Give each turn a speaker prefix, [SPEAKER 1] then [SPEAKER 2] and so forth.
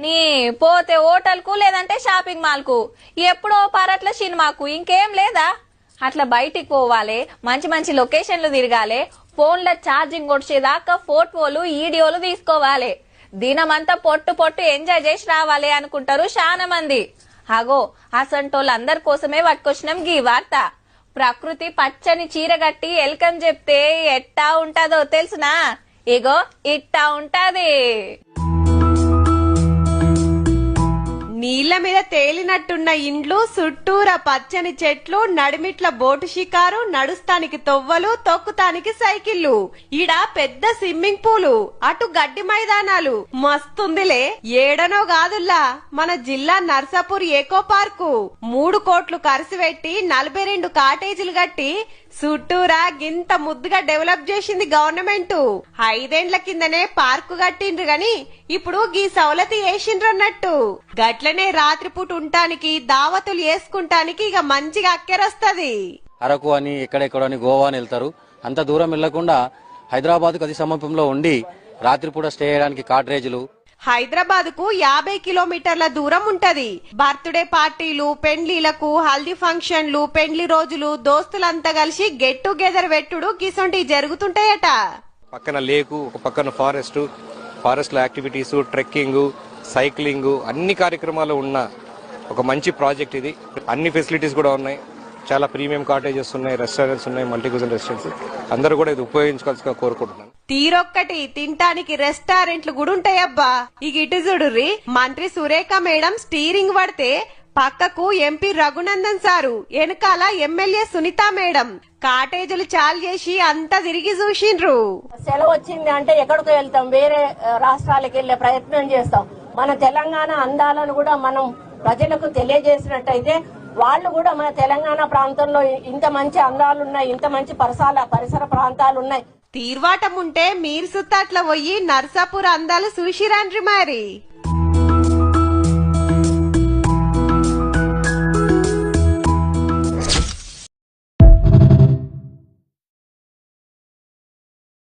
[SPEAKER 1] నీ పోతే హోటల్ కు లేదంటే షాపింగ్ మాల్ కు ఎప్పుడో పారట్ల సినిమాకు ఇంకేం లేదా? అట్లా బయటికి పోవాలి, మంచి మంచి లొకేషన్లు తిరగాలి, ఫోన్ల ఛార్జింగ్ కొడిచేదాకా ఫోటోలు వీడియోలు తీసుకోవాలి, దినమంతా పొట్టు పొట్టు ఎంజాయ్ చేసి రావాలి అనుకుంటారు చాలా మంది. అగో అసంటోళ్ళందరి కోసమే పట్టుకొచ్చినాం గీ వార్త. ప్రకృతి పచ్చని చీరగట్టి వెల్కమ్ చెప్తే ఎట్టా ఉంటదో తెలుసునా? ఇగో ఇట్టా ఉంటది.
[SPEAKER 2] నీళ్ల మీద తేలినట్టున్న ఇండ్లు, చుట్టూరా పచ్చని చెట్లు, నడిమిట్ల బోటు షికారు, నడుస్తానికి తొవ్వలు, తొక్కుతానికి సైకిళ్లు, ఈడ పెద్ద స్విమ్మింగ్ పూలు, అటు గడ్డి మైదానాలు. మస్తుందిలే. ఏడనో కాదుల్లా మన జిల్లా నర్సాపూర్ ఎకో పార్కు 3 కోట్లు ఖర్చు పెట్టి 42 కాటేజీలు కట్టి చుట్టూరా గింత ముద్దుగా డెవలప్ చేసింది గవర్నమెంట్. 5 ఏండ్ల కిందనే పార్కు కట్టిండ్రు గాని ఇప్పుడు గీ సౌలతి వేసిండ్రన్నట్టు. గట్లనే రాత్రిపూట ఉంటానికి, దావతులు వేసుకుంటానికి ఇక మంచిగా అక్కెరొస్తది.
[SPEAKER 3] అరకు అని ఎక్కడెక్కడో అని గోవా అని వెళ్తారు. అంత దూరం వెళ్లకుండా హైదరాబాద్ కు అతి సమీపంలో ఉండి రాత్రిపూట స్టే చేయడానికి కాటరేజీలు.
[SPEAKER 2] హైదరాబాద్ కు 50 కిలోమీటర్ల దూరం ఉంటది. బర్త్డే పార్టీలు, పెండ్లీలకు, హల్దీ ఫంక్షన్లు, పెండ్లి రోజులు దోస్తులంతా కలిసి గెట్ టుగెదర్ పెట్టుడు గిసొంటి జరుగుతుంటాయట.
[SPEAKER 4] పక్కన లేకు, ఒక పక్కన ఫారెస్ట్ లో యాక్టివిటీస్, ట్రెక్కింగ్, సైక్లింగ్ అన్ని కార్యక్రమాలు ఉన్న ఒక మంచి ప్రాజెక్ట్ ఇది. అన్ని ఫెసిలిటీస్ కూడా ఉన్నాయి. చాలా ప్రీమియం కాటేజెస్ ఉన్నాయి, రెస్టారెంట్స్ ఉన్నాయి, మల్టీ క్యూజిన్ రెస్టారెంట్స్. అందరూ కూడా ఇది ఉపయోగించుకోవాల్సిగా కోరుకుంటున్నాను.
[SPEAKER 2] తీరొక్కటి తినటానికి రెస్టారెంట్లు కూడా ఉంటాయబ్బా. ఇక ఇటు చూడుర్రి, మంత్రి సురేఖ మేడం స్టీరింగ్ పడితే పక్కకు ఎంపీ రఘునందన్ సారు, వెనకాల ఎమ్మెల్యే సునీత మేడం కాటేజీలు చాలు చేసి అంతా తిరిగి చూసిండ్రు.
[SPEAKER 5] సెలవు వచ్చింది అంటే ఎక్కడికి వెళ్తాం, వేరే రాష్ట్రాలకు వెళ్లే ప్రయత్నం చేస్తాం. మన తెలంగాణ అందాలను కూడా మనం ప్రజలకు తెలియజేసినట్టయితే వాళ్ళు కూడా మన తెలంగాణ ప్రాంతంలో ఇంత మంచి అందాలున్నాయి, ఇంత మంచి పరిసర ప్రాంతాలున్నాయి.
[SPEAKER 2] తీర్వాటం ఉంటే మీరు సుత్త అట్లా పోయి నర్సాపూర్ అందాలు చూసిరాండ్రి మరి.